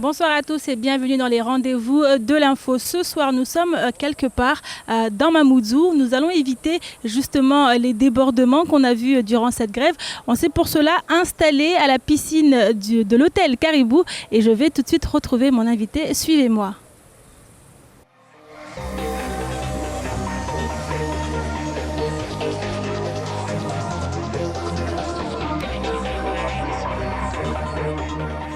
Bonsoir à tous et bienvenue dans les rendez-vous de l'info. Ce soir, nous sommes quelque part dans Mamoudzou. Nous allons éviter justement les débordements qu'on a vus durant cette grève. On s'est pour cela installé à la piscine de l'hôtel Caribou et je vais tout de suite retrouver mon invité. Suivez-moi.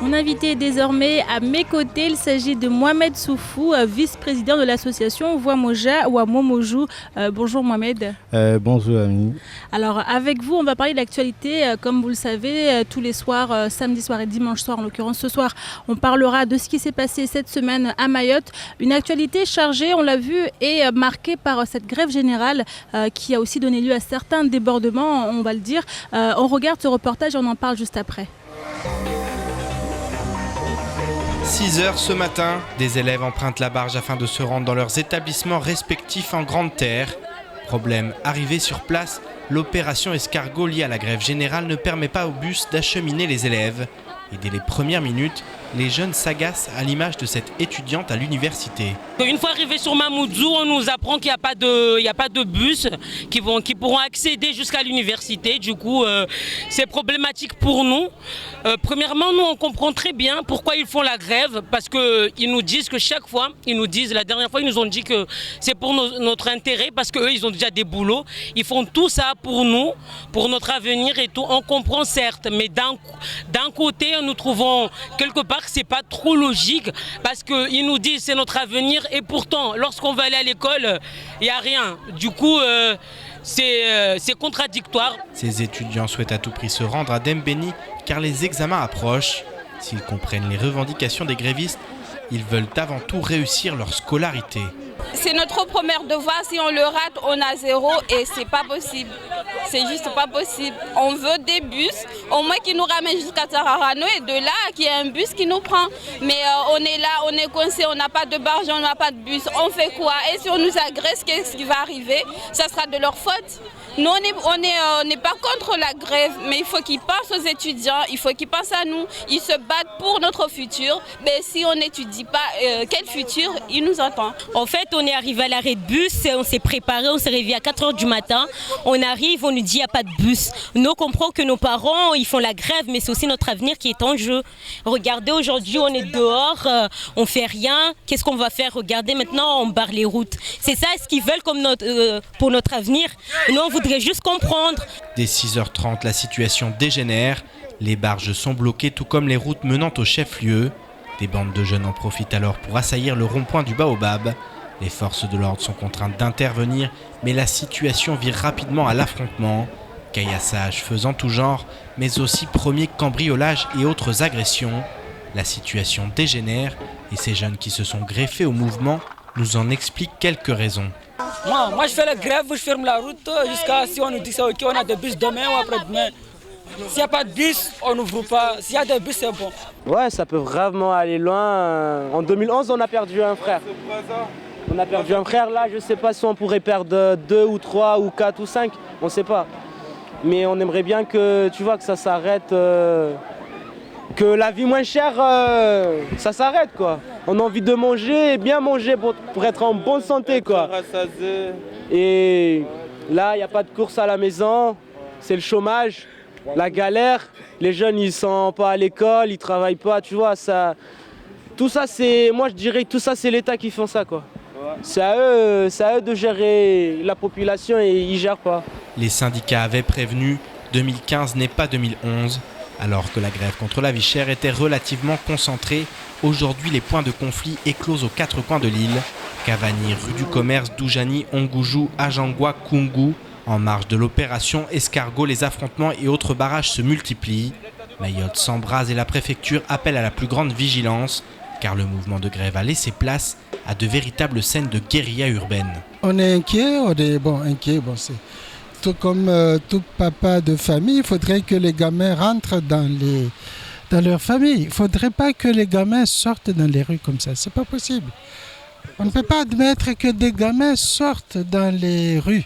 Mon invité est désormais à mes côtés. Il s'agit de Mohamed Soufou, vice-président de l'association Wamoja ou Momojou. Bonjour Mohamed. Bonjour Ami. Alors avec vous, on va parler de l'actualité. Comme vous le savez, tous les soirs, samedi soir et dimanche soir, en l'occurrence ce soir, on parlera de ce qui s'est passé cette semaine à Mayotte. Une actualité chargée, on l'a vu, et marquée par cette grève générale qui a aussi donné lieu à certains débordements, on va le dire. On regarde ce reportage et on en parle juste après. 6h ce matin, des élèves empruntent la barge afin de se rendre dans leurs établissements respectifs en Grande Terre. Problème, arrivé sur place, l'opération escargot liée à la grève générale ne permet pas au bus d'acheminer les élèves. Et dès les premières minutes, les jeunes s'agacent à l'image de cette étudiante à l'université. Une fois arrivé sur Mamoudzou, on nous apprend qu'il n'y a pas de bus qui pourront accéder jusqu'à l'université. Du coup, c'est problématique pour nous. Premièrement, nous, on comprend très bien pourquoi ils font la grève. Parce qu'ils nous disent que chaque fois, la dernière fois, ils nous ont dit que c'est pour notre intérêt. Parce qu'eux, ils ont déjà des boulots. Ils font tout ça pour nous, pour notre avenir et tout. On comprend certes, mais d'un côté, nous trouvons quelque part que c'est pas trop logique parce qu'ils nous disent c'est notre avenir et pourtant lorsqu'on va aller à l'école il n'y a rien. Du coup c'est contradictoire. Ces étudiants souhaitent à tout prix se rendre à Dembéni car les examens approchent. S'ils comprennent les revendications des grévistes, ils veulent avant tout réussir leur scolarité. C'est notre premier devoir, si on le rate, on a 0 et c'est pas possible. C'est juste pas possible. On veut des bus, au moins qui nous ramènent jusqu'à Tararano et de là, qu'il y ait un bus qui nous prend. Mais on est là, on est coincé, on n'a pas de barge, on n'a pas de bus. On fait quoi? Et si on nous agresse, qu'est-ce qui va arriver? Ça sera de leur faute. Nous, on n'est pas contre la grève, mais il faut qu'ils pensent aux étudiants, il faut qu'ils pensent à nous. Ils se battent pour notre futur. Mais si on n'étudie pas, quel futur ils nous entendent? En fait, on est arrivé à l'arrêt de bus, on s'est préparé, on s'est réveillé à 4h du matin. On arrive, on nous dit qu'il n'y a pas de bus. Nous, on comprend que nos parents, ils font la grève, mais c'est aussi notre avenir qui est en jeu. Regardez, aujourd'hui, on est dehors, on fait rien. Qu'est-ce qu'on va faire? Regardez, maintenant, on barre les routes. C'est ça ce qu'ils veulent comme pour notre avenir. Nous, on voudrait juste comprendre. Dès 6h30, la situation dégénère. Les barges sont bloquées, tout comme les routes menant au chef-lieu. Des bandes de jeunes en profitent alors pour assaillir le rond-point du Baobab. Les forces de l'ordre sont contraintes d'intervenir, mais la situation vire rapidement à l'affrontement. Caillassage faisant tout genre, mais aussi premier cambriolage et autres agressions. La situation dégénère et ces jeunes qui se sont greffés au mouvement nous en expliquent quelques raisons. Moi je fais la grève, je ferme la route jusqu'à si on nous dit ça, ok, on a des bus demain ou après-demain. S'il n'y a pas de bus, on n'ouvre pas. S'il y a des bus, c'est bon. Ouais, ça peut vraiment aller loin. En 2011, on a perdu un frère. On a perdu un frère, là, je ne sais pas si on pourrait perdre 2 ou 3 ou 4 ou 5, on ne sait pas. Mais on aimerait bien que, tu vois, que ça s'arrête, que la vie moins chère, ça s'arrête, quoi. On a envie de manger, bien manger pour être en bonne santé, quoi. Et là, il n'y a pas de course à la maison, c'est le chômage, la galère. Les jeunes, ils ne sont pas à l'école, ils ne travaillent pas, tu vois. Ça, tout ça, moi, je dirais que tout ça, c'est l'État qui fait ça, quoi. C'est à eux de gérer la population et ils ne gèrent pas. Les syndicats avaient prévenu, 2015 n'est pas 2011. Alors que la grève contre la vie chère était relativement concentrée, aujourd'hui les points de conflit éclosent aux 4 coins de l'île. Cavani, rue du Commerce, Doujani, Ongoujou, Ajangwa, Kungu. En marge de l'opération escargot, les affrontements et autres barrages se multiplient. Mayotte s'embrase et la préfecture appelle à la plus grande vigilance, car le mouvement de grève a laissé place à de véritables scènes de guérilla urbaine. On est inquiet, c'est tout comme tout papa de famille, il faudrait que les gamins rentrent dans leur famille. Il ne faudrait pas que les gamins sortent dans les rues comme ça, c'est pas possible. On ne peut pas admettre que des gamins sortent dans les rues.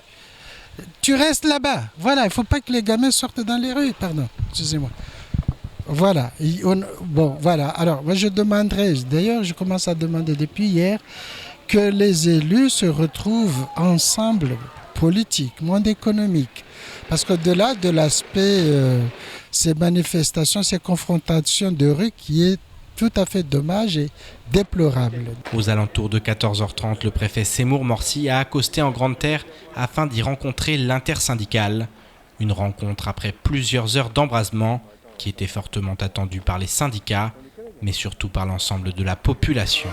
Tu restes là-bas, voilà, il ne faut pas que les gamins sortent dans les rues, pardon, excusez-moi. Voilà, voilà. Alors, moi je demanderais, d'ailleurs je commence à demander depuis hier, que les élus se retrouvent ensemble, politique, monde économique. Parce qu'au-delà de l'aspect, ces manifestations, ces confrontations de rue qui est tout à fait dommage et déplorable. Aux alentours de 14h30, le préfet Seymour Morsi a accosté en Grande Terre afin d'y rencontrer l'intersyndicale. Une rencontre après plusieurs heures d'embrasement qui était fortement attendue par les syndicats, mais surtout par l'ensemble de la population.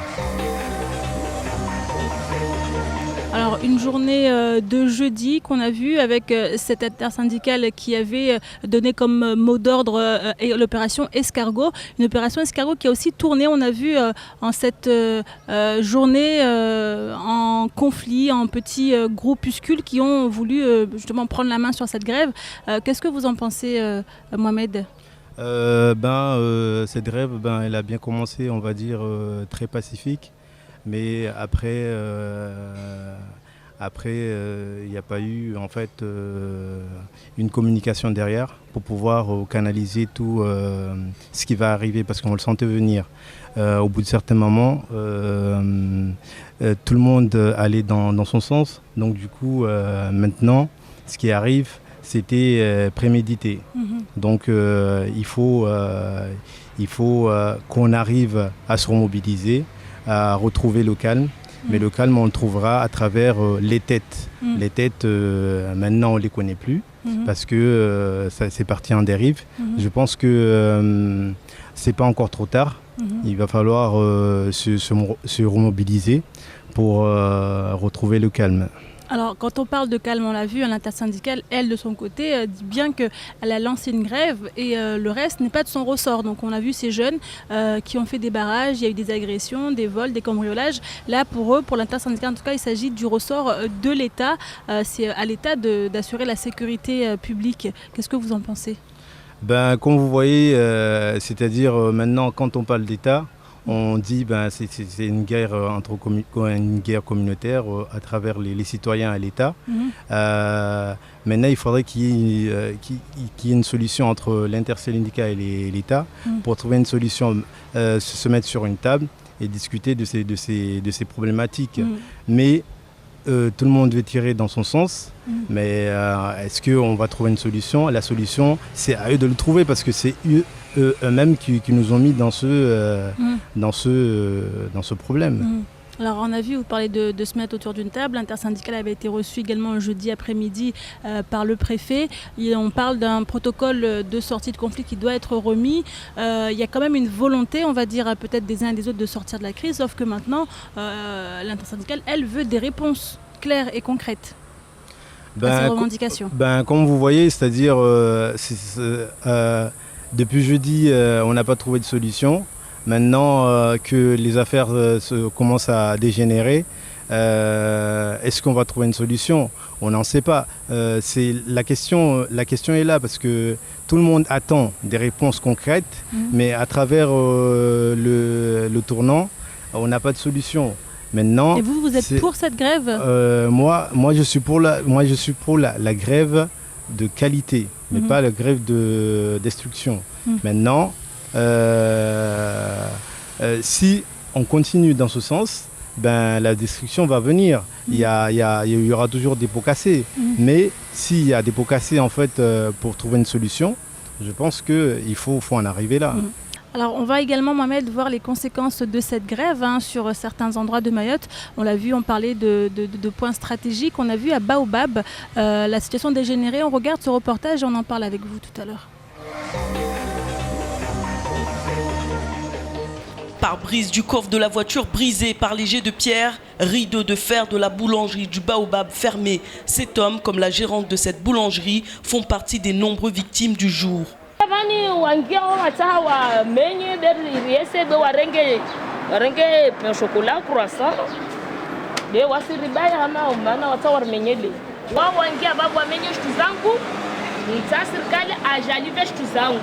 Alors une journée de jeudi qu'on a vue avec cette intersyndicale qui avait donné comme mot d'ordre l'opération Escargot. Une opération Escargot qui a aussi tourné, on a vu en cette journée en conflit, en petits groupuscules qui ont voulu justement prendre la main sur cette grève. Qu'est-ce que vous en pensez, Mohamed ? Cette grève, elle a bien commencé, on va dire, très pacifique. Mais après, il n'y a pas eu en fait une communication derrière pour pouvoir canaliser tout ce qui va arriver parce qu'on le sentait venir. Au bout de certains moments, tout le monde allait dans son sens. Donc du coup, maintenant, ce qui arrive, c'était prémédité. Donc il faut qu'on arrive à se remobiliser, à retrouver le calme. Mais le calme, on le trouvera à travers les têtes. Les têtes, maintenant, on ne les connaît plus parce que c'est parti en dérive. Je pense que ce n'est pas encore trop tard. Il va falloir se remobiliser pour retrouver le calme. Alors, quand on parle de calme, on l'a vu, l'intersyndicale, elle, de son côté, dit bien qu'elle a lancé une grève et le reste n'est pas de son ressort. Donc, on a vu ces jeunes qui ont fait des barrages, il y a eu des agressions, des vols, des cambriolages. Là, pour eux, pour l'intersyndicale, en tout cas, il s'agit du ressort de l'État. C'est à l'État d'assurer la sécurité publique. Qu'est-ce que vous en pensez ? Comme vous voyez, c'est-à-dire maintenant, quand on parle d'État, on dit que c'est une guerre une guerre communautaire à travers les citoyens et l'État. Maintenant, il faudrait qu'il y ait une solution entre l'intersyndicat et l'État pour trouver une solution, se mettre sur une table et discuter de ces problématiques. Mais tout le monde veut tirer dans son sens, mais est-ce qu'on va trouver une solution ? La solution, c'est à eux de le trouver parce que c'est eux-mêmes qui nous ont mis dans ce problème. Alors on a vu, vous parlez de se mettre autour d'une table. L'intersyndicale avait été reçue également jeudi après-midi par le préfet. On parle d'un protocole de sortie de conflit qui doit être remis. Il y a quand même une volonté, on va dire, peut-être des uns et des autres de sortir de la crise, sauf que maintenant, l'intersyndicale, elle, veut des réponses claires et concrètes à ces revendications. Comme vous voyez, c'est-à-dire, depuis jeudi, on n'a pas trouvé de solution. Maintenant que les affaires commencent à dégénérer, est-ce qu'on va trouver une solution ? On n'en sait pas. La question est là parce que tout le monde attend des réponses concrètes, mais à travers le tournant, on n'a pas de solution. Maintenant, et vous êtes pour cette grève ? Moi, je suis pour la grève de qualité, mais pas la grève de destruction. Maintenant, si on continue dans ce sens, la destruction va venir. Il y aura toujours des pots cassés. Mais s'il y a des pots cassés, en fait, pour trouver une solution, je pense qu'il faut en arriver là. Alors on va également, Mohamed, voir les conséquences de cette grève sur certains endroits de Mayotte. On l'a vu, on parlait de points stratégiques. On a vu à Baobab la situation dégénérée. On regarde ce reportage et on en parle avec vous tout à l'heure. Pare-brise du coffre de la voiture brisé par les jets de pierre, rideau de fer de la boulangerie du Baobab fermé. Cet homme, comme la gérante de cette boulangerie, font partie des nombreuses victimes du jour. Renge pain chocolat croissant. De wasiribaya hama umana watawar menyele. Wao wangia babu wamenye shtu zangu. Nita serikali ajalive shtu zangu.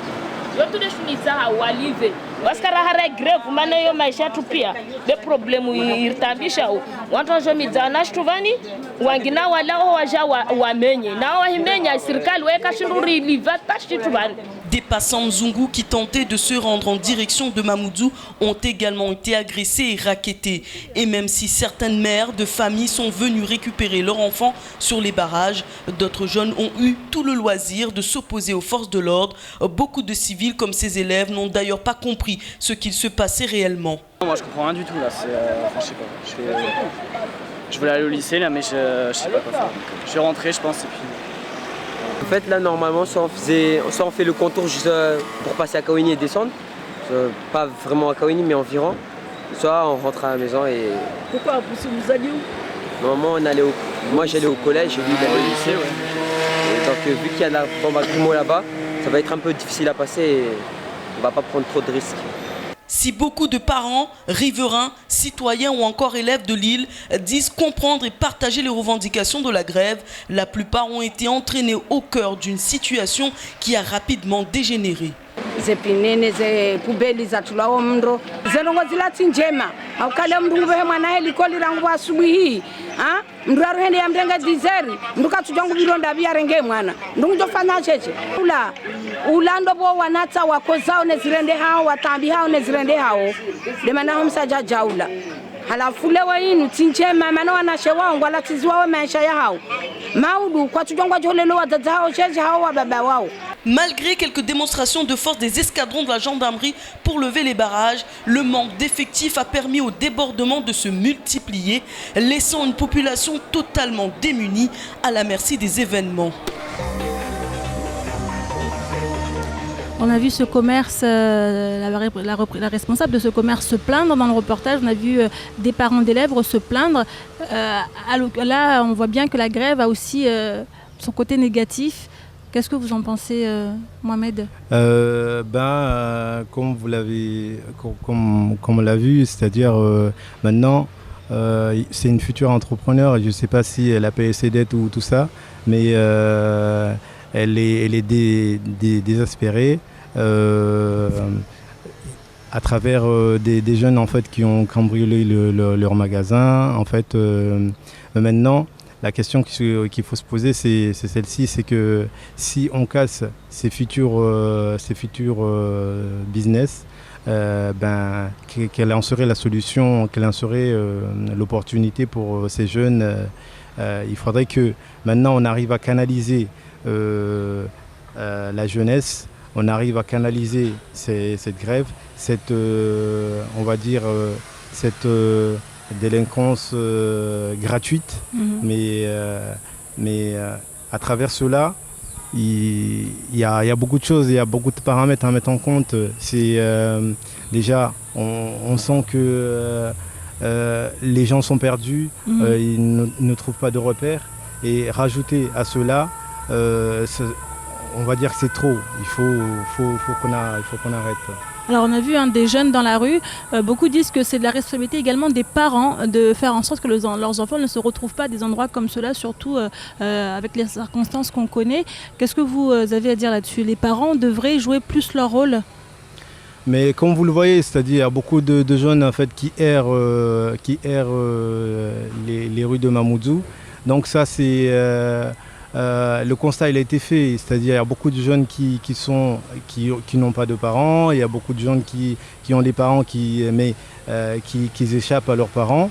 Yote de shunita hawalive. Waskara hara greve mana yo maisha tu pia. De problemu irtambisha watu wajomizana shtu vani wangina walao waja wamenye. Na wahimenya serikali weka shinduri liva tashitu vani. Des passants Zungu qui tentaient de se rendre en direction de Mamoudzou ont également été agressés et rackettés. Et même si certaines mères de famille sont venues récupérer leurs enfants sur les barrages, d'autres jeunes ont eu tout le loisir de s'opposer aux forces de l'ordre. Beaucoup de civils comme ces élèves n'ont d'ailleurs pas compris ce qu'il se passait réellement. Moi je comprends rien du tout là, je sais pas. Je voulais aller au lycée là mais je sais pas quoi faire. Je vais rentrer je pense et puis... En fait, là, normalement, soit on fait le contour juste pour passer à Kawini et descendre, pas vraiment à Kawini, mais environ, soit on rentre à la maison et... Pourquoi vous alliez où? Normalement, moi j'allais au collège et lui il allait au lycée. Ouais. Et donc, vu qu'il y a la bombe à Grimaud là-bas, ça va être un peu difficile à passer et on va pas prendre trop de risques. Si beaucoup de parents, riverains, citoyens ou encore élèves de l'île disent comprendre et partager les revendications de la grève, la plupart ont été entraînés au cœur d'une situation qui a rapidement dégénéré. Zepinene ze pubeli za tulao mndo zelongo zilati njema aukale mndu nguve mwana heli koli rangu asubuhi mndu aruhende ya mrenga dizeri mndu katujangu bironda bia renge mwana mndu njofanya cheche ulando bo wanata wakozao nezirende hao watambi hao nezirende hao demana homsaja jaula halafu lewa inu tinjema mana wanashe wangu wala tiziwawe maisha ya hao maudu kwa tujongwa jolelo wazaza hao cheche hao wa baba wao. Malgré quelques démonstrations de force des escadrons de la gendarmerie pour lever les barrages, le manque d'effectifs a permis au débordement de se multiplier, laissant une population totalement démunie à la merci des événements. On a vu ce commerce, la responsable de ce commerce se plaindre dans le reportage. On a vu des parents d'élèves se plaindre. Là, on voit bien que la grève a aussi son côté négatif. Qu'est-ce que vous en pensez, Mohamed? Comme vous l'avez, comme on l'a vu, c'est-à-dire maintenant, c'est une future entrepreneur. Je ne sais pas si elle a payé ses dettes ou tout ça, mais elle est désespérée à travers des jeunes en fait qui ont cambriolé leur magasin. En fait, maintenant. La question qu'il faut se poser, c'est celle-ci, c'est que si on casse ces futurs business, quelle en serait la solution, quelle en serait l'opportunité pour ces jeunes. Il faudrait que maintenant on arrive à canaliser la jeunesse, on arrive à canaliser cette grève, on va dire, cette délinquance gratuite, mais à travers cela, il y a beaucoup de choses, il y a beaucoup de paramètres à mettre en compte. C'est déjà, on sent que les gens sont perdus, ils ne trouvent pas de repères, et rajouter à cela, on va dire que c'est trop. Il faut qu'on arrête. Alors on a vu des jeunes dans la rue, beaucoup disent que c'est de la responsabilité également des parents de faire en sorte que leurs enfants ne se retrouvent pas à des endroits comme cela, surtout avec les circonstances qu'on connaît. Qu'est-ce que vous avez à dire là-dessus? Les parents devraient jouer plus leur rôle? Mais comme vous le voyez, c'est-à-dire il y a beaucoup de jeunes en fait, qui errent les rues de Mamoudzou. Donc ça c'est... le constat il a été fait, c'est-à-dire il y a beaucoup de jeunes qui n'ont pas de parents, il y a beaucoup de jeunes qui ont des parents qui échappent à leurs parents.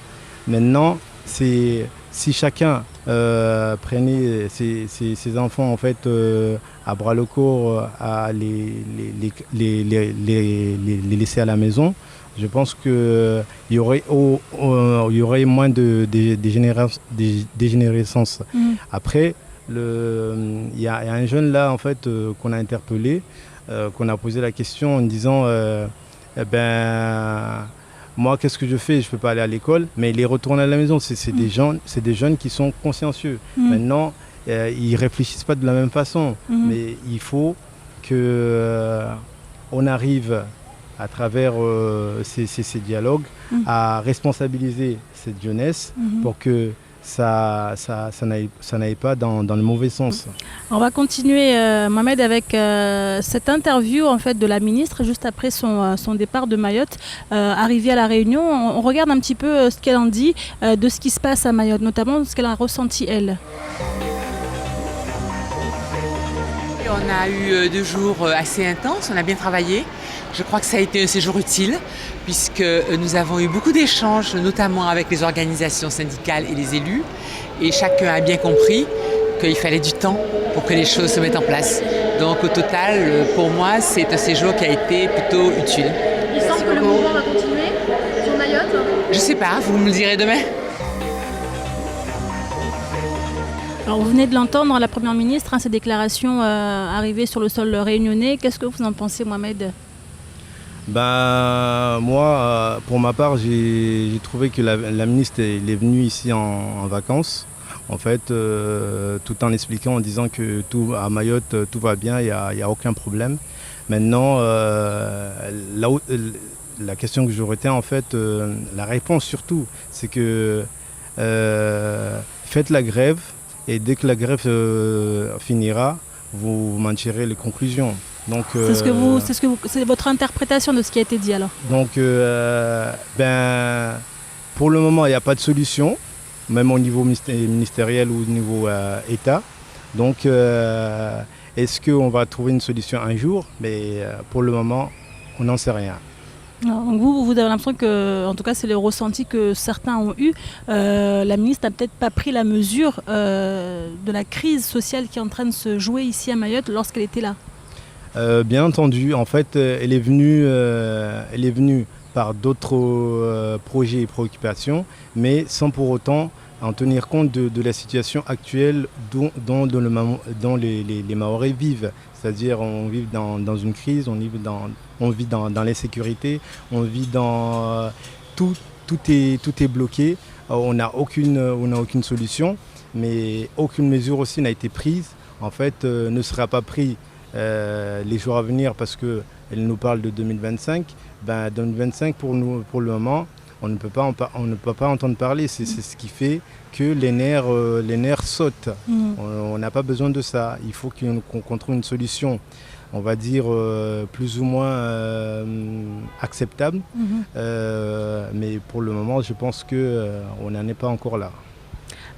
Maintenant, si chacun prenait ses enfants en fait, à bras le corps, à les laisser à la maison, je pense qu'il y aurait moins de dégénérescence. Après, il y a un jeune là en fait qu'on a interpellé, qu'on a posé la question en disant moi qu'est-ce que je fais, je ne peux pas aller à l'école, mais il est retourné à la maison. C'est des jeunes qui sont consciencieux. Maintenant ils ne réfléchissent pas de la même façon, mais il faut qu'on arrive à travers ces dialogues, à responsabiliser cette jeunesse pour que ça n'aille pas dans le mauvais sens. On va continuer, Mohamed, avec cette interview en fait, de la ministre juste après son départ de Mayotte, arrivée à La Réunion. On regarde un petit peu ce qu'elle en dit de ce qui se passe à Mayotte, notamment ce qu'elle a ressenti elle. On a eu 2 jours assez intenses, on a bien travaillé. Je crois que ça a été un séjour utile puisque nous avons eu beaucoup d'échanges, notamment avec les organisations syndicales et les élus. Et chacun a bien compris qu'il fallait du temps pour que les choses se mettent en place. Donc au total, pour moi, c'est un séjour qui a été plutôt utile. Il semble que le mouvement va continuer sur Mayotte? Je ne sais pas, vous me le direz demain. Alors, vous venez de l'entendre, la Première ministre, ses déclarations arrivées sur le sol réunionnais. Qu'est-ce que vous en pensez, Mohamed? Moi, pour ma part, j'ai trouvé que la ministre elle est venue ici en vacances, en fait, tout en expliquant, en disant que à Mayotte, tout va bien, il n'y a aucun problème. Maintenant, la question que je retiens, en fait, la réponse surtout, c'est que faites la grève. Et dès que la grève finira, vous m'en tirez les conclusions. Donc, c'est votre interprétation de ce qui a été dit alors. Donc, pour le moment, il n'y a pas de solution, même au niveau ministériel ou au niveau État. Donc, est-ce qu'on va trouver une solution un jour? Mais pour le moment, on n'en sait rien. Alors, donc vous avez l'impression que, en tout cas c'est le ressenti que certains ont eu, la ministre n'a peut-être pas pris la mesure de la crise sociale qui est en train de se jouer ici à Mayotte lorsqu'elle était là. Bien entendu, en fait elle est venue par d'autres projets et préoccupations, mais sans pour autant en tenir compte de la situation actuelle dont les Mahorais vivent. C'est-à-dire on vit dans une crise, on vit dans l'insécurité, on vit dans... tout est bloqué, on n'a aucune solution, mais aucune mesure aussi n'a été prise. En fait, ne sera pas pris les jours à venir parce qu'elle nous parle de 2025. 2025 pour le moment, on ne peut pas entendre parler. C'est ce qui fait que les nerfs sautent. On n'a pas besoin de ça. Il faut qu'on trouve une solution, on va dire, plus ou moins acceptable. Mais pour le moment, je pense qu'on n'en est pas encore là.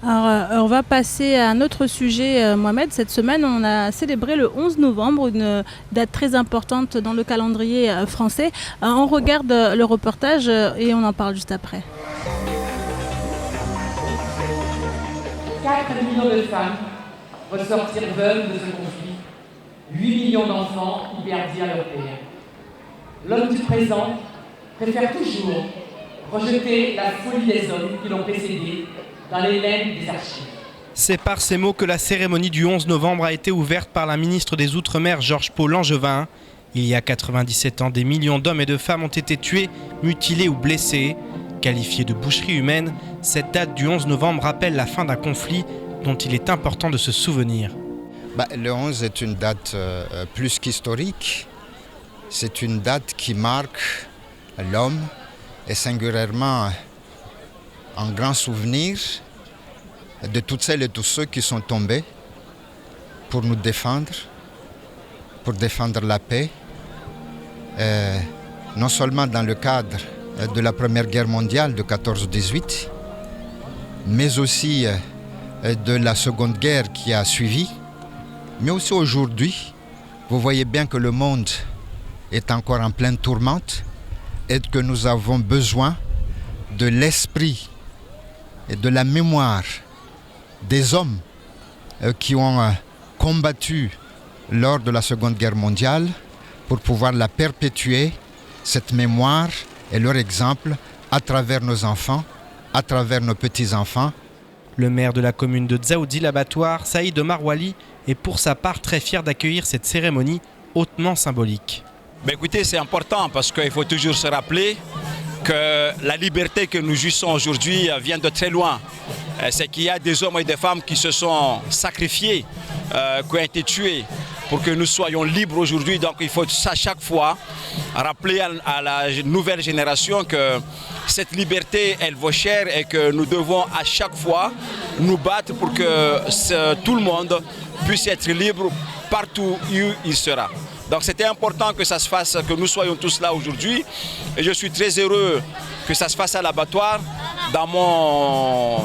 Alors, on va passer à un autre sujet, Mohamed. Cette semaine, on a célébré le 11 novembre, une date très importante dans le calendrier français. On regarde le reportage et on en parle juste après. 4 millions de femmes ressortirent veuves de ce conflit. 8 millions d'enfants y perdirent leur père. L'homme du présent préfère toujours rejeter la folie des hommes qui l'ont précédé dans les laines des archives. C'est par ces mots que la cérémonie du 11 novembre a été ouverte par la ministre des Outre-mer, Georges Pau Langevin. Il y a 97 ans, des millions d'hommes et de femmes ont été tués, mutilés ou blessés. Qualifiée de boucherie humaine, cette date du 11 novembre rappelle la fin d'un conflit dont il est important de se souvenir. Le 11 est une date plus qu'historique. C'est une date qui marque l'homme et singulièrement un grand souvenir de toutes celles et tous ceux qui sont tombés pour nous défendre, pour défendre la paix, non seulement dans le cadre de la Première Guerre mondiale de 14-18, mais aussi de la Seconde Guerre qui a suivi, mais aussi aujourd'hui. Vous voyez bien que le monde est encore en pleine tourmente et que nous avons besoin de l'esprit et de la mémoire des hommes qui ont combattu lors de la Seconde Guerre mondiale pour pouvoir la perpétuer, cette mémoire et leur exemple, à travers nos enfants, à travers nos petits-enfants. Le maire de la commune de Dzaoudi, l'abattoir, Saïd Omar Wali, est pour sa part très fier d'accueillir cette cérémonie hautement symbolique. Écoutez, c'est important parce qu'il faut toujours se rappeler que la liberté que nous jouissons aujourd'hui vient de très loin. C'est qu'il y a des hommes et des femmes qui se sont sacrifiés, qui ont été tués pour que nous soyons libres aujourd'hui. Donc il faut à chaque fois rappeler à la nouvelle génération que cette liberté, elle vaut cher et que nous devons à chaque fois nous battre pour que tout le monde puisse être libre partout où il sera. Donc c'était important que ça se fasse, que nous soyons tous là aujourd'hui. Et je suis très heureux que ça se fasse à l'abattoir, dans mon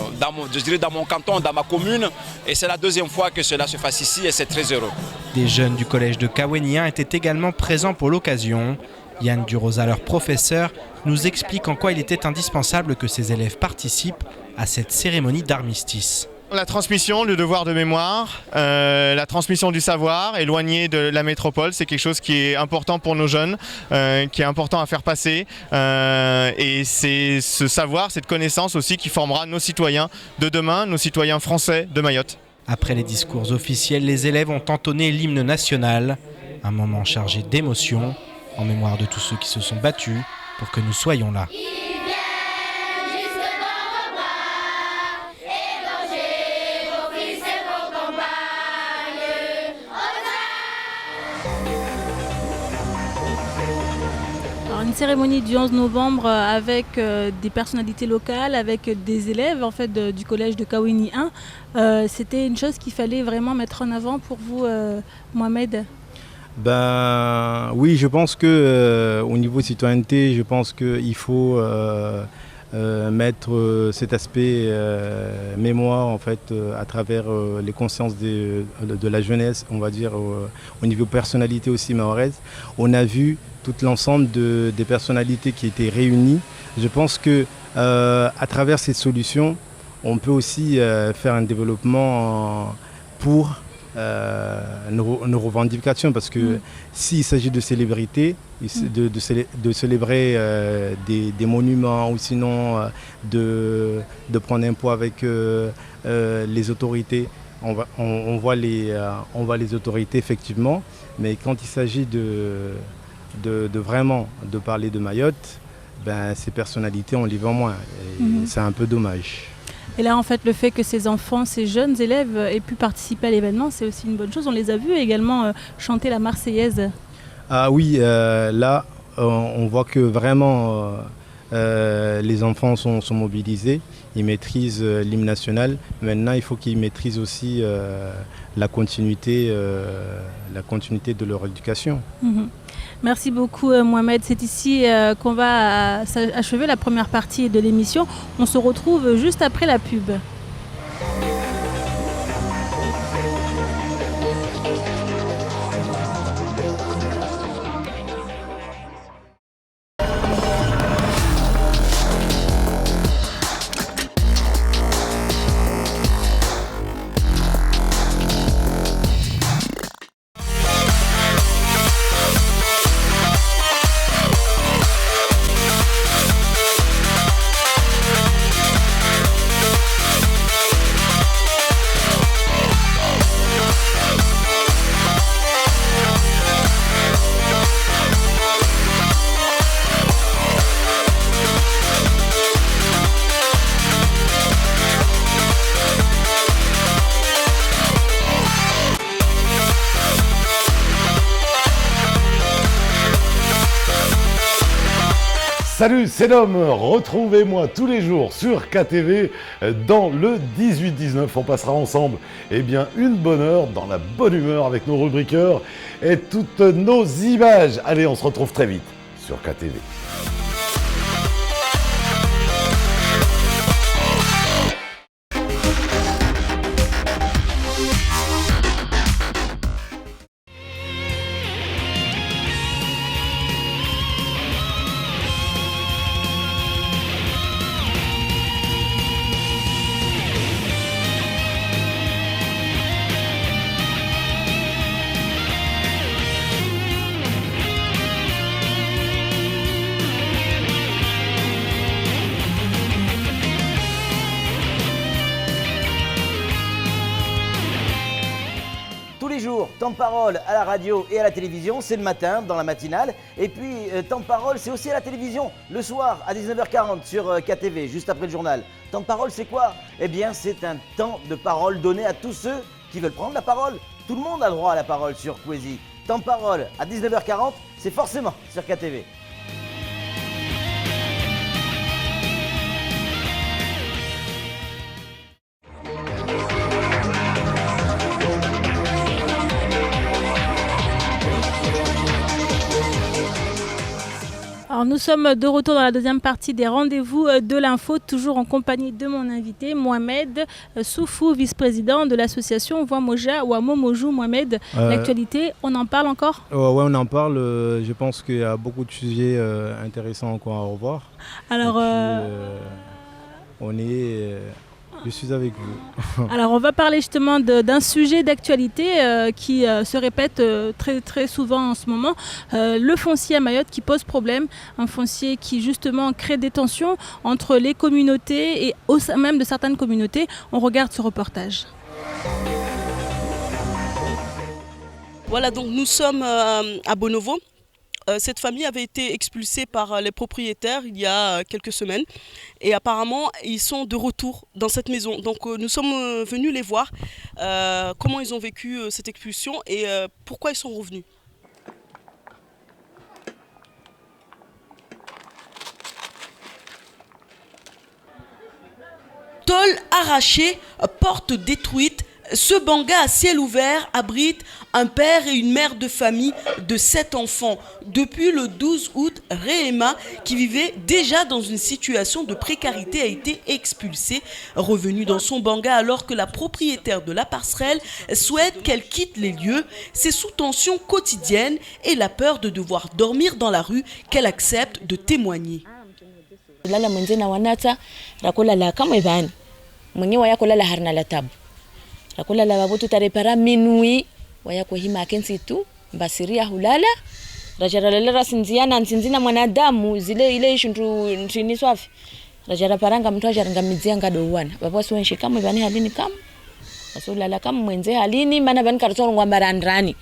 canton, dans ma commune. Et c'est la deuxième fois que cela se fasse ici et c'est très heureux. Des jeunes du collège de Kaweni 1 étaient également présents pour l'occasion. Yann Durosa, leur professeur, nous explique en quoi il était indispensable que ces élèves participent à cette cérémonie d'armistice. La transmission, le devoir de mémoire, la transmission du savoir, éloigné de la métropole, c'est quelque chose qui est important pour nos jeunes, qui est important à faire passer. Et c'est ce savoir, cette connaissance aussi qui formera nos citoyens de demain, nos citoyens français de Mayotte. Après les discours officiels, les élèves ont entonné l'hymne national, un moment chargé d'émotion, en mémoire de tous ceux qui se sont battus pour que nous soyons là. Une cérémonie du 11 novembre avec des personnalités locales, avec des élèves en fait, du collège de Kaweni 1. C'était une chose qu'il fallait vraiment mettre en avant pour vous, Mohamed? Ben, oui, je pense qu'au niveau citoyenneté, je pense qu'il faut mettre cet aspect mémoire en fait, à travers les consciences de la jeunesse, on va dire, au niveau personnalité aussi mahoraise. On a vu tout l'ensemble des personnalités qui étaient réunies. Je pense qu'à travers ces solutions, on peut aussi faire un développement pour nos revendications, parce que s'il s'agit de célébrité, de célébrer des monuments ou sinon de prendre un poids avec les autorités, on voit les autorités effectivement, mais quand il s'agit de vraiment de parler de Mayotte, ben, ces personnalités, on les voit moins. C'est un peu dommage. Et là, en fait, le fait que ces enfants, ces jeunes élèves aient pu participer à l'événement, c'est aussi une bonne chose. On les a vus également chanter la Marseillaise. Ah oui, là, on voit que vraiment les enfants sont mobilisés. Ils maîtrisent l'hymne national. Maintenant, il faut qu'ils maîtrisent aussi la continuité de leur éducation. Merci beaucoup Mohamed. C'est ici qu'on va achever la première partie de l'émission. On se retrouve juste après la pub. Salut, c'est Dom, retrouvez-moi tous les jours sur KTV dans le 18-19. On passera ensemble une bonne heure dans la bonne humeur avec nos rubriqueurs et toutes nos images. Allez, on se retrouve très vite sur KTV. Temps de parole à la radio et à la télévision, c'est le matin dans la matinale. Et puis temps de parole, c'est aussi à la télévision, le soir à 19h40 sur KTV, juste après le journal. Temps de parole, c'est quoi? Eh bien, c'est un temps de parole donné à tous ceux qui veulent prendre la parole. Tout le monde a droit à la parole sur Poésie. Temps de parole à 19h40, c'est forcément sur KTV. Alors nous sommes de retour dans la deuxième partie des rendez-vous de l'info, toujours en compagnie de mon invité Mohamed Soufou, vice-président de l'association Wamoja Wamomojou. Mohamed, l'actualité, on en parle encore? Ouais, on en parle. Je pense qu'il y a beaucoup de sujets intéressants encore à revoir. Alors, je suis avec vous. Alors on va parler justement d'un sujet d'actualité qui se répète très, très souvent en ce moment. Le foncier à Mayotte qui pose problème. Un foncier qui justement crée des tensions entre les communautés et au sein même de certaines communautés. On regarde ce reportage. Voilà, donc nous sommes à Bonovo. Cette famille avait été expulsée par les propriétaires il y a quelques semaines et apparemment ils sont de retour dans cette maison. Donc nous sommes venus les voir, comment ils ont vécu cette expulsion et pourquoi ils sont revenus. Tôle arrachée, porte détruite. Ce banga à ciel ouvert abrite un père et une mère de famille de 7 enfants. Depuis le 12 août, Rehema, qui vivait déjà dans une situation de précarité, a été expulsée. Revenue dans son banga alors que la propriétaire de la passerelle souhaite qu'elle quitte les lieux, c'est sous tension quotidienne et la peur de devoir dormir dans la rue qu'elle accepte de témoigner. Rakulala babutu tarepara minui wayako hima kensitu mbasiria hulala rajaralala rasinziana nsinzina mwanadamu zile ile ishu ntini swafi rajara paranga mtu ajaranga midzia ngadowana babo siwenshi kamwe bani halini kam asolala kam mwenze halini mana bani kartoro ngwambarandrani.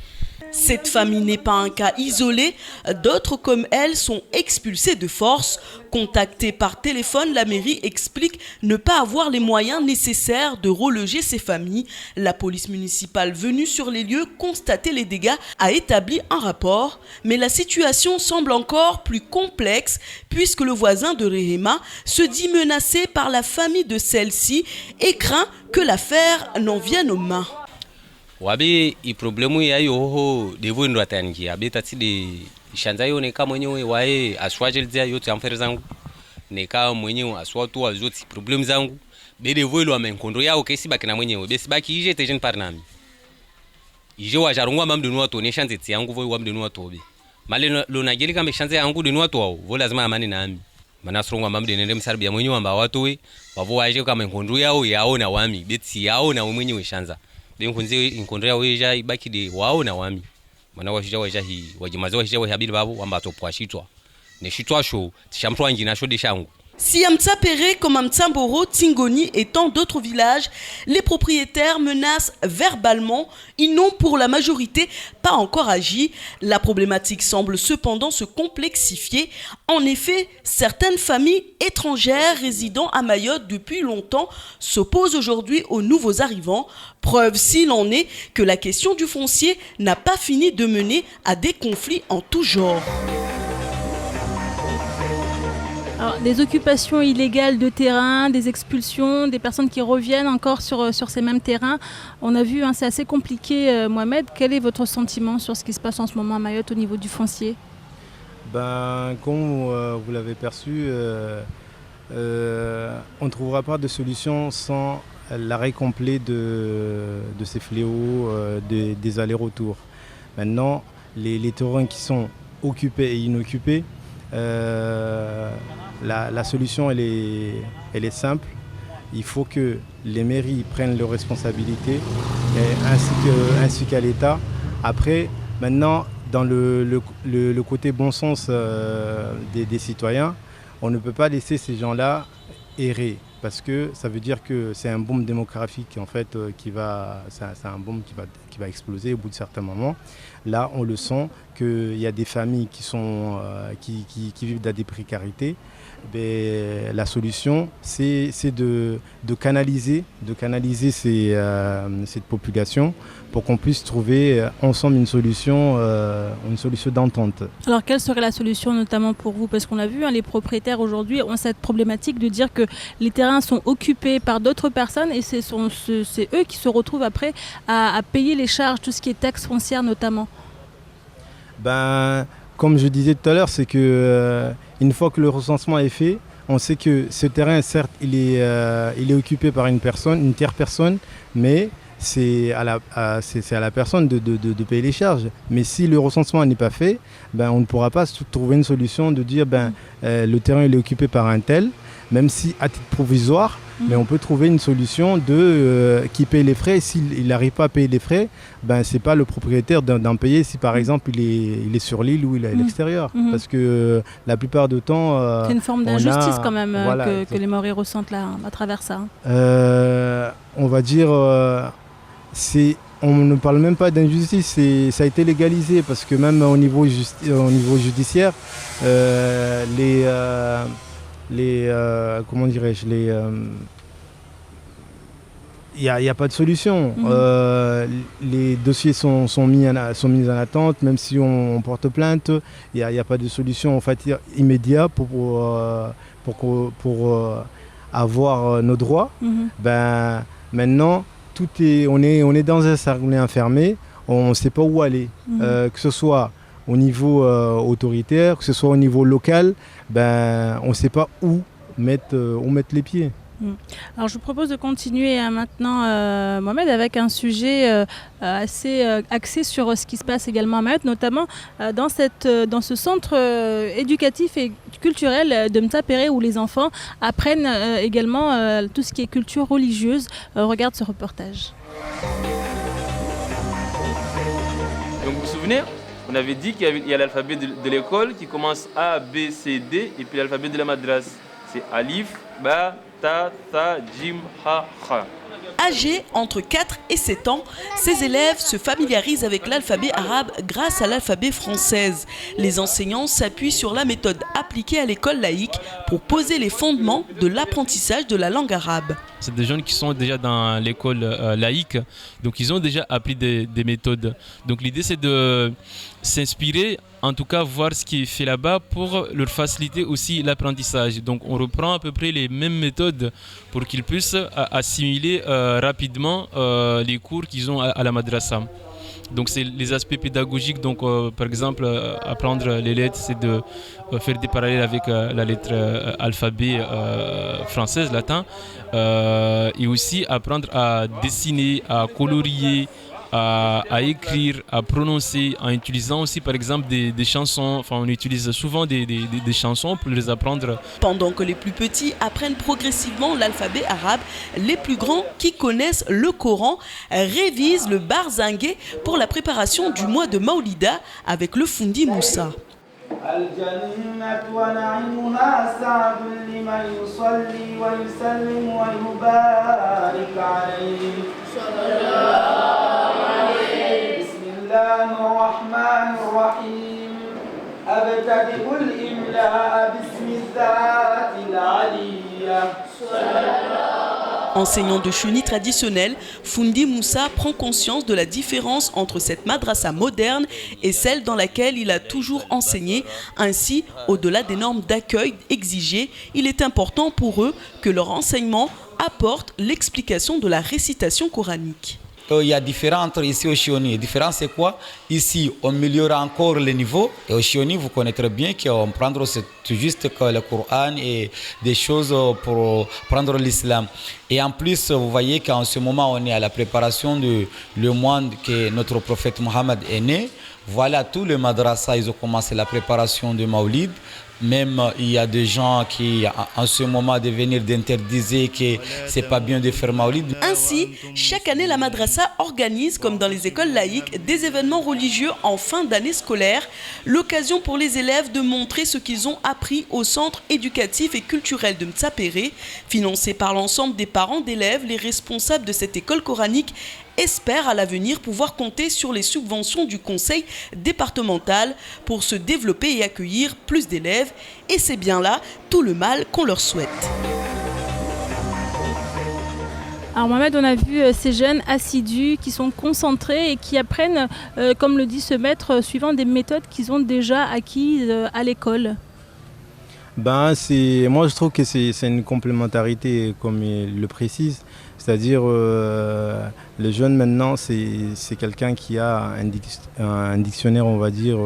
Cette famille n'est pas un cas isolé. D'autres comme elle sont expulsés de force. Contactée par téléphone, la mairie explique ne pas avoir les moyens nécessaires de reloger ces familles. La police municipale venue sur les lieux constater les dégâts a établi un rapport. Mais la situation semble encore plus complexe puisque le voisin de Rehema se dit menacé par la famille de celle-ci et craint que l'affaire n'en vienne aux mains. Wabi i problemu ya yoho devo ndo atangi abi tatide shanza yo neka mwenyewe wae aswajelzia yote amfere zangu neka mwenyewe aswatu azoti problem zangu be devo ilo amenkondo yao kesi bakina mwenyewe besi baki ije tejen parnami ije wajarungwa mamdenu wato ne shanze yangu vo wamdenu wato be male lo nageli kama shanze yangu denu wato wao vo lazima amani nami manasrungwa mamdenu ndem sarbi ya mwenyewe amba watu we wavo waje kama nkondo yao na wami beti yao na mwenyewe shanza benkunze inkondrea weja ibaki de wao na wami mana washija weja hi wajimaze washija we habili babo wamba topwa shitwa ne shitwa sho tishamtwa ngina sho de shangu. Si à Mtsapere comme à Mtsamboro, Tingoni et tant d'autres villages, les propriétaires menacent verbalement, ils n'ont pour la majorité pas encore agi. La problématique semble cependant se complexifier. En effet, certaines familles étrangères résidant à Mayotte depuis longtemps s'opposent aujourd'hui aux nouveaux arrivants. Preuve s'il en est que la question du foncier n'a pas fini de mener à des conflits en tout genre. Alors, des occupations illégales de terrain, des expulsions, des personnes qui reviennent encore sur ces mêmes terrains. On a vu, hein, c'est assez compliqué. Mohamed, quel est votre sentiment sur ce qui se passe en ce moment à Mayotte au niveau du foncier? Comme vous l'avez perçu, on ne trouvera pas de solution sans l'arrêt complet de ces fléaux, des allers-retours. Maintenant, les terrains qui sont occupés et inoccupés, la solution elle est simple. Il faut que les mairies prennent leurs responsabilités ainsi qu'à l'État. Après, maintenant, dans le côté bon sens des citoyens, on ne peut pas laisser ces gens-là errer. Parce que ça veut dire que c'est un boom démographique en fait c'est un boom qui va exploser au bout de certains moments. Là, on le sent qu'il y a des familles qui vivent dans des précarités. la solution, c'est de canaliser cette population pour qu'on puisse trouver ensemble une solution d'entente. Alors quelle serait la solution notamment pour vous? Parce qu'on l'a vu, les propriétaires aujourd'hui ont cette problématique de dire que les terrains sont occupés par d'autres personnes et c'est eux qui se retrouvent après à payer les charges, tout ce qui est taxes foncières notamment. Comme je disais tout à l'heure, c'est que une fois que le recensement est fait, on sait que ce terrain, certes, il est occupé par une tierce personne, mais c'est à la personne de payer les charges. Mais si le recensement n'est pas fait, on ne pourra pas trouver une solution de dire le terrain il est occupé par un tel, même si à titre provisoire, mais on peut trouver une solution qui paye les frais. S'il n'arrive pas à payer les frais, c'est pas le propriétaire d'en payer si par exemple il est sur l'île ou il est à l'extérieur. Parce que la plupart du temps... c'est une forme d'injustice quand même que les Maoris ressentent là, à travers ça. On va dire... on ne parle même pas d'injustice, ça a été légalisé parce que même au niveau judiciaire, comment dirais-je, il n'y a pas de solution. Les dossiers sont mis en attente, même si on porte plainte, il n'y a pas de solution en fait, immédiate pour avoir nos droits. Maintenant, on est dans un cercle, on est enfermé, on ne sait pas où aller, que ce soit au niveau autoritaire, que ce soit au niveau local, on ne sait pas où mettre les pieds. Alors je vous propose de continuer maintenant, Mohamed, avec un sujet assez axé sur ce qui se passe également à Mayotte, notamment dans ce centre éducatif et culturel de Mtsapéré où les enfants apprennent également tout ce qui est culture religieuse. Regarde ce reportage. Donc vous vous souvenez, on avait dit qu'il y a l'alphabet de l'école qui commence A, B, C, D et puis l'alphabet de la madrase. C'est Alif, Ba, Ta, Tha, Jim, Ha, Kha. Âgés entre 4 et 7 ans, ces élèves se familiarisent avec l'alphabet arabe grâce à l'alphabet française. Les enseignants s'appuient sur la méthode appliquée à l'école laïque pour poser les fondements de l'apprentissage de la langue arabe. C'est des jeunes qui sont déjà dans l'école laïque, donc ils ont déjà appris des méthodes. Donc l'idée c'est de s'inspirer, en tout cas voir ce qui est fait là-bas pour leur faciliter aussi l'apprentissage. Donc on reprend à peu près les mêmes méthodes pour qu'ils puissent assimiler rapidement les cours qu'ils ont à la madrasa. Donc c'est les aspects pédagogiques, donc par exemple apprendre les lettres, c'est de faire des parallèles avec la lettre alphabet française, latin, et aussi apprendre à dessiner, à colorier, à écrire, à prononcer, en utilisant aussi par exemple des chansons. Enfin, on utilise souvent des chansons pour les apprendre. Pendant que les plus petits apprennent progressivement l'alphabet arabe, les plus grands qui connaissent le Coran révisent le barzangué pour la préparation du mois de Maoulida avec le Fundi Moussa. Enseignant de chenille traditionnelle, Fundi Moussa prend conscience de la différence entre cette madrasa moderne et celle dans laquelle il a toujours enseigné. Ainsi, au-delà des normes d'accueil exigées, il est important pour eux que leur enseignement apporte l'explication de la récitation coranique. Il y a différents entre ici au Chioni. La différence c'est quoi? Ici, on améliore encore le niveau. Et au Chioni, vous connaissez bien qu'on prend juste que le Coran et des choses pour prendre l'islam. Et en plus, vous voyez qu'en ce moment, on est à la préparation du mois que notre prophète Mohammed est né. Voilà, tous les madrasas, ils ont commencé la préparation du Maulid. Même il y a des gens qui, en ce moment, de venir d'interdire que c'est pas bien de faire Maulid. Ainsi, chaque année, la madrasa organise, comme dans les écoles laïques, des événements religieux en fin d'année scolaire. L'occasion pour les élèves de montrer ce qu'ils ont appris au centre éducatif et culturel de Mtsapéré. Financé par l'ensemble des parents d'élèves, les responsables de cette école coranique espèrent à l'avenir pouvoir compter sur les subventions du conseil départemental pour se développer et accueillir plus d'élèves rêve et c'est bien là tout le mal qu'on leur souhaite. Alors Mohamed, on a vu ces jeunes assidus qui sont concentrés et qui apprennent, comme le dit ce maître, suivant des méthodes qu'ils ont déjà acquises à l'école. Moi je trouve que c'est une complémentarité comme il le précise. C'est-à-dire le jeune maintenant c'est quelqu'un qui a un dictionnaire on va dire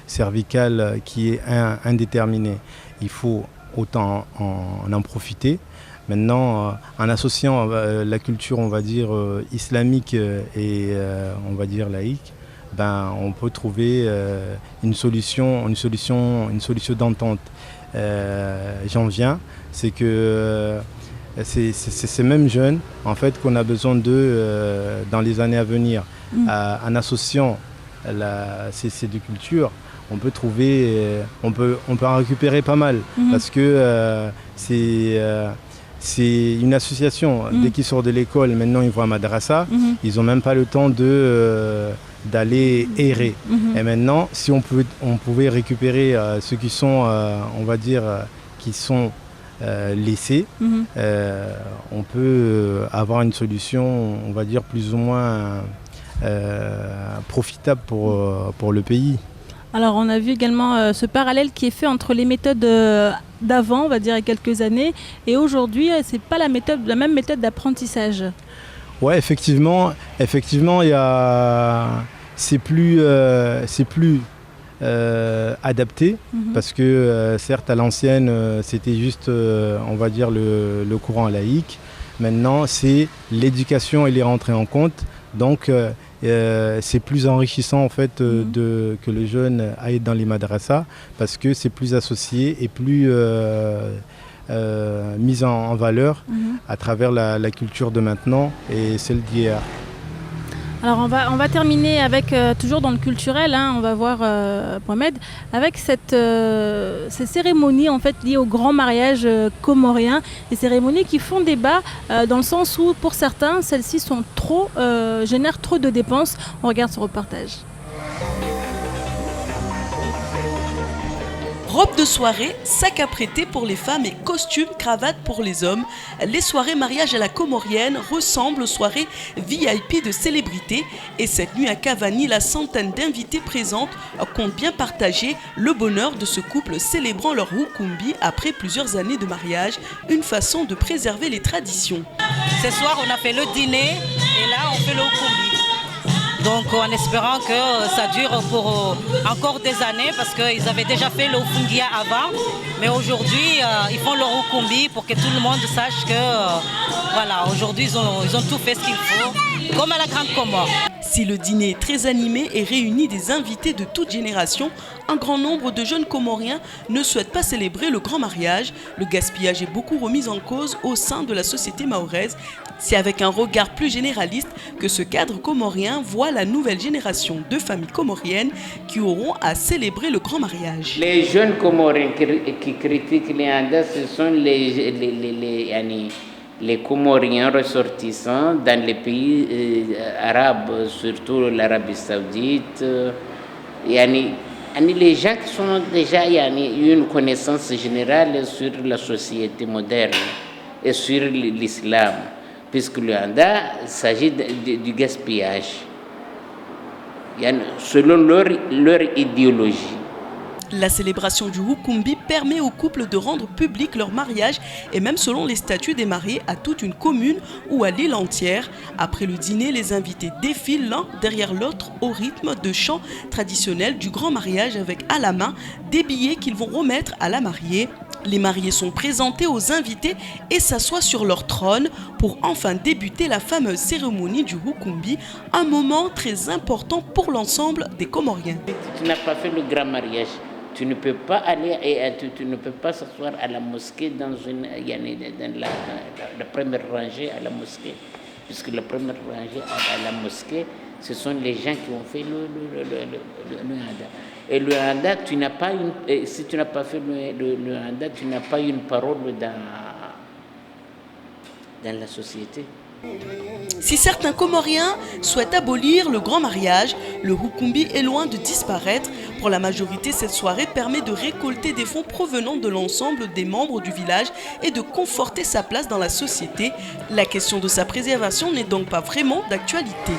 cervical qui est indéterminé. Il faut autant en profiter. Maintenant, en associant la culture, on va dire, islamique et on va dire laïque, on peut trouver une solution d'entente. J'en viens, c'est que c'est ces mêmes jeunes en fait, qu'on a besoin d'eux dans les années à venir. En associant ces deux cultures, on peut trouver, on peut en récupérer pas mal parce que c'est une association. Dès qu'ils sortent de l'école, maintenant ils vont à madrasa, ils n'ont même pas le temps d'aller errer. Et maintenant, si on pouvait récupérer ceux qui sont, on va dire, qui sont laissés, on peut avoir une solution, on va dire, plus ou moins profitable pour le pays. Alors on a vu également ce parallèle qui est fait entre les méthodes d'avant, on va dire il y a quelques années, et aujourd'hui c'est pas la même méthode d'apprentissage. Ouais, effectivement, c'est plus adapté parce que certes à l'ancienne c'était juste on va dire le courant laïque. Maintenant c'est l'éducation et les rentrées en compte, donc c'est plus enrichissant en fait que le jeune aille dans les madrasas parce que c'est plus associé et plus mis en valeur à travers la culture de maintenant et celle d'hier. Alors on va terminer avec, toujours dans le culturel, on va voir Mohamed, avec ces cérémonies en fait liées au grand mariage comorien, des cérémonies qui font débat dans le sens où pour certains celles-ci sont génèrent trop de dépenses. On regarde ce reportage. Robe de soirée, sac à prêter pour les femmes et costumes, cravates pour les hommes. Les soirées mariage à la comorienne ressemblent aux soirées VIP de célébrités. Et cette nuit à Cavani, la centaine d'invités présentes comptent bien partager le bonheur de ce couple célébrant leur Rukumbi après plusieurs années de mariage. Une façon de préserver les traditions. Ce soir, on a fait le dîner et là, on fait le Rukumbi. Donc en espérant que ça dure pour encore des années parce qu'ils avaient déjà fait le Fungia avant. Mais aujourd'hui, ils font le Rukumbi pour que tout le monde sache que voilà, aujourd'hui ils ont tout fait ce qu'il faut, comme à la Grande Comore. Si le dîner est très animé et réunit des invités de toute génération, un grand nombre de jeunes Comoriens ne souhaitent pas célébrer le grand mariage. Le gaspillage est beaucoup remis en cause au sein de la société mahoraise. C'est avec un regard plus généraliste que ce cadre comorien voit la nouvelle génération de familles comoriennes qui auront à célébrer le grand mariage. Les jeunes Comoriens qui critiquent les Andas, ce sont les Comoriens ressortissants dans les pays arabes, surtout l'Arabie Saoudite. Les gens qui sont déjà une connaissance générale sur la société moderne et sur l'islam. Puisque le Handa, il s'agit du gaspillage, selon leur idéologie. La célébration du Rukumbi permet aux couples de rendre public leur mariage et même selon les statuts des mariés à toute une commune ou à l'île entière. Après le dîner, les invités défilent l'un derrière l'autre au rythme de chants traditionnels du grand mariage avec à la main des billets qu'ils vont remettre à la mariée. Les mariés sont présentés aux invités et s'assoient sur leur trône pour enfin débuter la fameuse cérémonie du Rukumbi, un moment très important pour l'ensemble des Comoriens. Tu n'as pas fait le grand mariage, tu ne peux pas aller et tu ne peux pas s'asseoir à la mosquée dans la première rangée à la mosquée, puisque la première rangée à la mosquée, ce sont les gens qui ont fait le Handa. Et le Handa, si tu n'as pas fait le Handa, tu n'as pas une parole dans la société. Si certains Comoriens souhaitent abolir le grand mariage, le Hukumbi est loin de disparaître. Pour la majorité, cette soirée permet de récolter des fonds provenant de l'ensemble des membres du village et de conforter sa place dans la société. La question de sa préservation n'est donc pas vraiment d'actualité.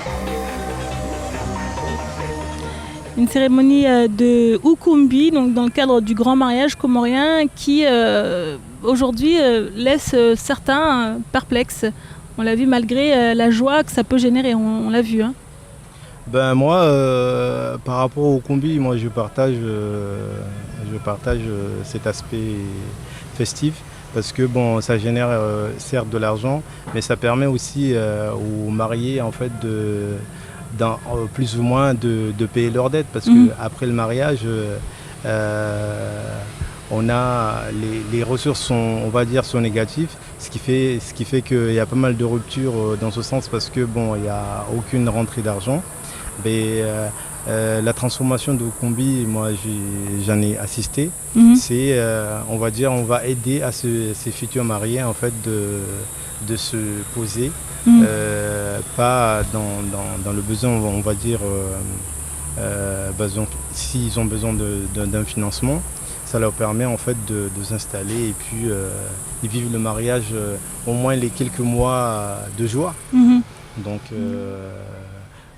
Une cérémonie de Hukumbi, donc dans le cadre du grand mariage comorien, qui aujourd'hui laisse certains perplexes. On l'a vu malgré la joie que ça peut générer, on l'a vu. Hein. Ben moi, par rapport au combi, moi je partage cet aspect festif parce que bon, ça génère certes de l'argent, mais ça permet aussi aux mariés en fait plus ou moins de payer leurs dettes parce que après le mariage, on a les ressources sont négatives, ce qui fait qu'il y a pas mal de ruptures dans ce sens parce que bon, il n'y a aucune rentrée d'argent. Mais la transformation de combi, moi j'en ai assisté. C'est on va aider à ces futurs mariés en fait de se poser, pas dans le besoin, on va dire s'ils ont besoin d'un financement. Ça leur permet en fait de s'installer et puis ils vivent le mariage au moins les quelques mois de joie. Donc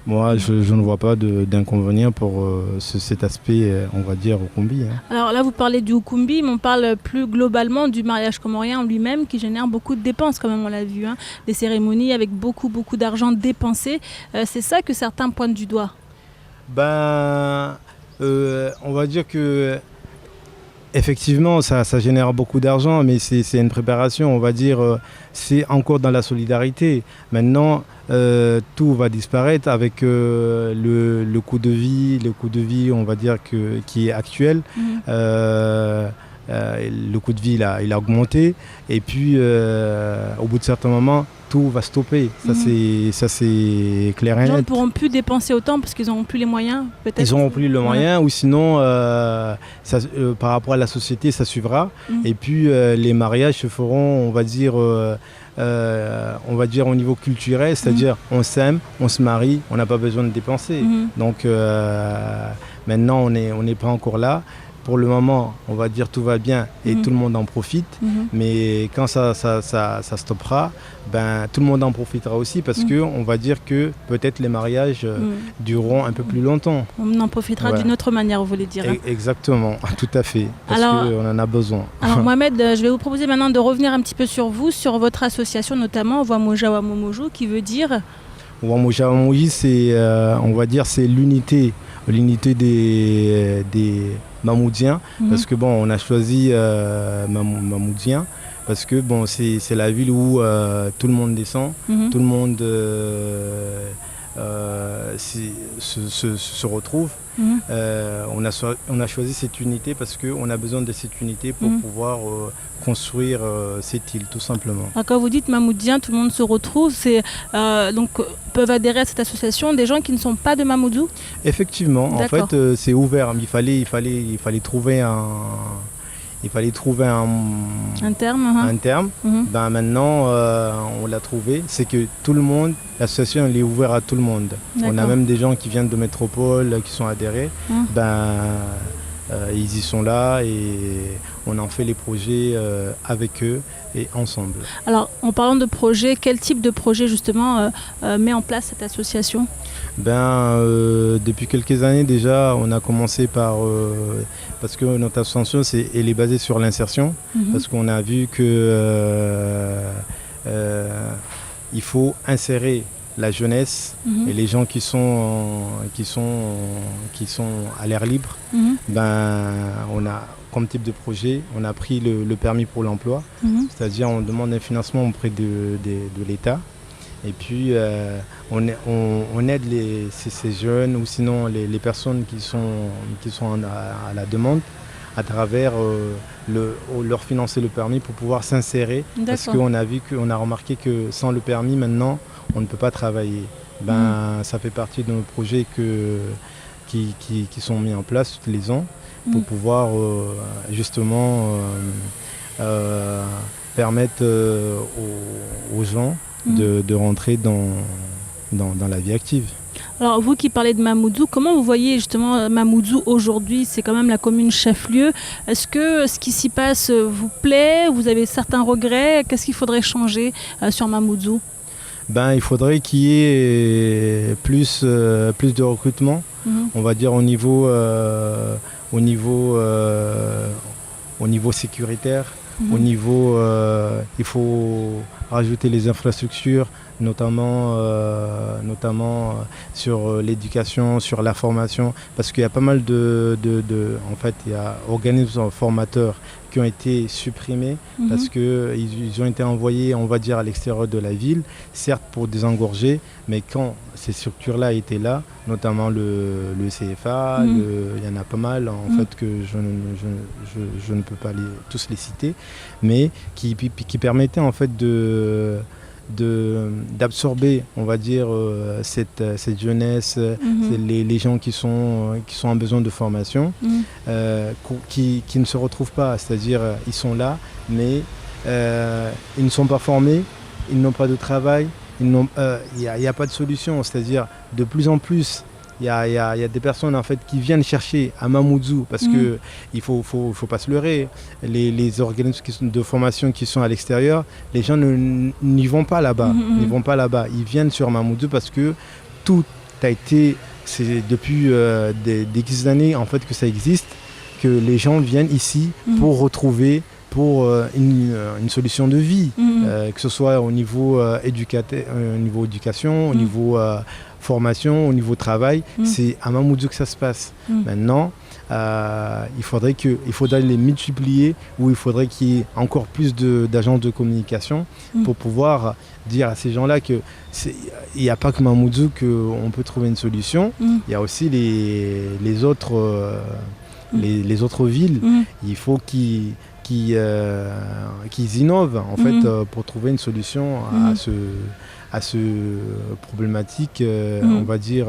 moi je ne vois pas d'inconvénient pour cet aspect on va dire au combi. Hein. Alors là vous parlez du Hukumbi, mais on parle plus globalement du mariage comorien en lui-même qui génère beaucoup de dépenses quand même, on l'a vu. Hein. Des cérémonies avec beaucoup d'argent dépensé. C'est ça que certains pointent du doigt. On va dire que effectivement, ça génère beaucoup d'argent, mais c'est une préparation, on va dire, c'est encore dans la solidarité. Maintenant, tout va disparaître avec le coût de vie, on va dire, qui est actuel. Le coût de vie, il a augmenté. Et puis, au bout de certains moments, tout va stopper. Ça, c'est clair et net. Les gens ne pourront plus dépenser autant parce qu'ils n'auront plus les moyens, peut-être. Ils n'auront plus les moyens, ou sinon, par rapport à la société, ça suivra. Et puis, les mariages se feront, on va dire au niveau culturel, c'est-à-dire on s'aime, on se marie, on n'a pas besoin de dépenser. Donc, maintenant, on n'est pas encore là. Pour le moment, on va dire tout va bien et tout le monde en profite. Mais quand ça stoppera, tout le monde en profitera aussi parce qu'on va dire que peut-être les mariages dureront un peu plus longtemps. On en profitera d'une autre manière, vous voulez dire. Exactement, tout à fait, parce qu'on en a besoin. Alors Mohamed, je vais vous proposer maintenant de revenir un petit peu sur vous, sur votre association notamment, Wamoja Wamomojo, qui veut dire... Wamoja Wamomoji, c'est, on va dire, c'est l'unité des Mamoudiens, parce que bon, on a choisi Mamoudiens parce que bon, c'est la ville où tout le monde descend, tout le monde se retrouve. On a choisi cette unité parce qu'on a besoin de cette unité pour pouvoir construire cette île, tout simplement. Alors, quand vous dites Mamoudiens, tout le monde se retrouve, c'est donc peuvent adhérer à cette association des gens qui ne sont pas de Mamoudzou? Effectivement, en fait c'est ouvert, il fallait trouver un terme. Maintenant, on l'a trouvé. C'est que tout le monde, l'association elle est ouverte à tout le monde. On a même des gens qui viennent de métropole, qui sont adhérés. Ils y sont là et on en fait les projets avec eux et ensemble. Alors, en parlant de projet, quel type de projet justement met en place cette association ? Depuis quelques années déjà, on a commencé par... parce que notre association, elle est basée sur l'insertion, parce qu'on a vu que il faut insérer la jeunesse et les gens qui sont à l'air libre. On a comme type de projet, on a pris le permis pour l'emploi, c'est-à-dire on demande un financement auprès de l'État. Et puis on aide ces jeunes ou sinon les personnes qui sont à la demande à travers leur financer le permis pour pouvoir s'insérer. Parce qu'on a remarqué que sans le permis maintenant on ne peut pas travailler. Ça fait partie de nos projets qui sont mis en place tous les ans pour pouvoir justement permettre aux gens de rentrer dans la vie active. Alors vous qui parlez de Mamoudzou, comment vous voyez justement Mamoudzou aujourd'hui? C'est quand même la commune chef-lieu. Est-ce que ce qui s'y passe vous plaît? Vous avez certains regrets? Qu'est-ce qu'il faudrait changer sur Mamoudzou? Il faudrait qu'il y ait plus de recrutement, on va dire au niveau sécuritaire, au niveau il faut rajouter les infrastructures, notamment sur l'éducation, sur la formation, parce qu'il y a pas mal en fait, il y a organismes formateurs qui ont été supprimés parce qu'ils ont été envoyés, on va dire, à l'extérieur de la ville, certes pour désengorger, mais quand ces structures-là étaient là, notamment le CFA, il y en a pas mal en fait que je ne peux pas tous les citer, mais qui permettaient en fait d'absorber, on va dire, cette jeunesse, les gens qui sont en besoin de formation, qui ne se retrouvent pas, c'est-à-dire ils sont là, mais ils ne sont pas formés, ils n'ont pas de travail, il n'y a pas de solution, c'est-à-dire de plus en plus il y a des personnes en fait qui viennent chercher à Mamoudzou parce que il faut pas se leurrer, les organismes de formation qui sont à l'extérieur, les gens n'y vont pas là-bas, ils viennent sur Mamoudzou parce que tout a été, c'est depuis des X années en fait que ça existe, que les gens viennent ici pour retrouver une solution de vie, que ce soit au niveau éducation, au niveau formation, au niveau travail, c'est à Mamoudzou que ça se passe. Maintenant, il faudrait les multiplier, ou il faudrait qu'il y ait encore plus d'agences de communication pour pouvoir dire à ces gens-là qu'il n'y a pas que Mamoudzou qu'on peut trouver une solution, il y a aussi les autres villes. Il faut qu'ils innovent en fait pour trouver une solution à ce problématique, on va dire,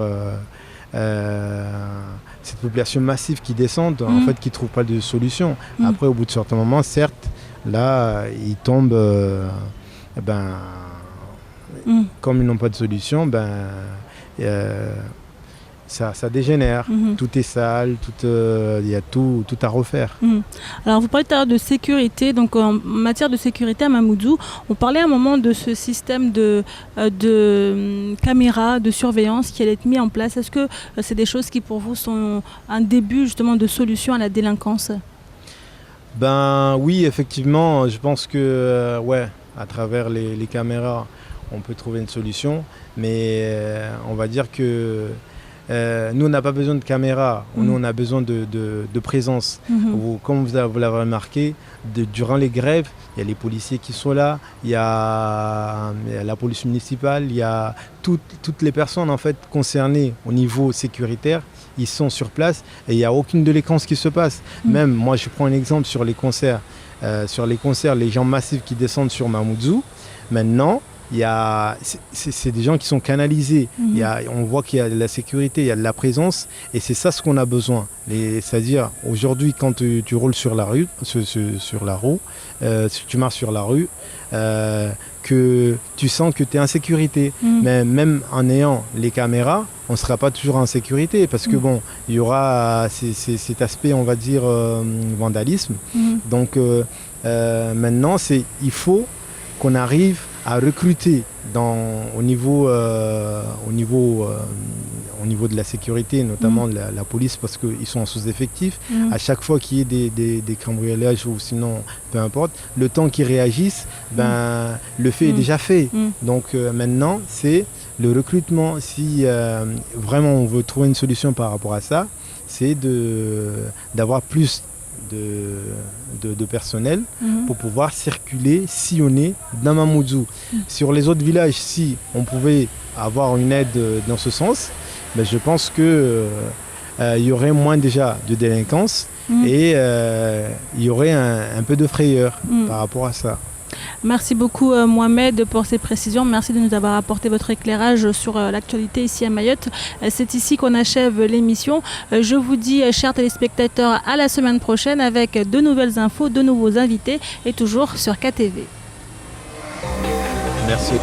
cette population massive qui descend, en fait, qui ne trouve pas de solution. Après, au bout de certains moments, certes, là, ils tombent, comme ils n'ont pas de solution, ça dégénère, tout est sale, il y a tout à refaire. Alors vous parlez tout à l'heure de sécurité, donc en matière de sécurité à Mamoudzou, on parlait à un moment de ce système de caméras de surveillance qui allait être mis en place. Est-ce que c'est des choses qui pour vous sont un début justement de solution à la délinquance? Oui, effectivement, je pense que à travers les caméras, on peut trouver une solution, mais on va dire que nous, on n'a pas besoin de caméra, nous, on a besoin de présence. Comme vous l'avez remarqué, durant les grèves, il y a les policiers qui sont là, il y a la police municipale, il y a toutes les personnes en fait, concernées au niveau sécuritaire, ils sont sur place et il n'y a aucune délinquance qui se passe. Même, moi, je prends un exemple sur les concerts. Les gens massifs qui descendent sur Mamoudzou, maintenant, c'est des gens qui sont canalisés. On voit qu'il y a de la sécurité, il y a de la présence, et c'est ça ce qu'on a besoin. C'est-à-dire aujourd'hui, quand tu roules sur la rue, si tu marches sur la rue, que tu sens que tu es en sécurité. Mais même en ayant les caméras, on ne sera pas toujours en sécurité parce que il y aura cet aspect, on va dire, vandalisme. Donc maintenant, il faut qu'on arrive à recruter au niveau de la sécurité, notamment de la police, parce qu'ils sont en sous-effectif. À chaque fois qu'il y ait des cambriolages ou sinon, peu importe, le temps qu'ils réagissent, le fait est déjà fait. Donc maintenant, c'est le recrutement. Si vraiment on veut trouver une solution par rapport à ça, c'est d'avoir plus de personnel pour pouvoir circuler, sillonner dans Mamoudzou. Sur les autres villages, si on pouvait avoir une aide dans ce sens, je pense que il y aurait moins déjà de délinquance et il y aurait un peu de frayeur par rapport à ça. Merci beaucoup Mohamed pour ces précisions. Merci de nous avoir apporté votre éclairage sur l'actualité ici à Mayotte. C'est ici qu'on achève l'émission. Je vous dis, chers téléspectateurs, à la semaine prochaine avec de nouvelles infos, de nouveaux invités et toujours sur KTV. Merci.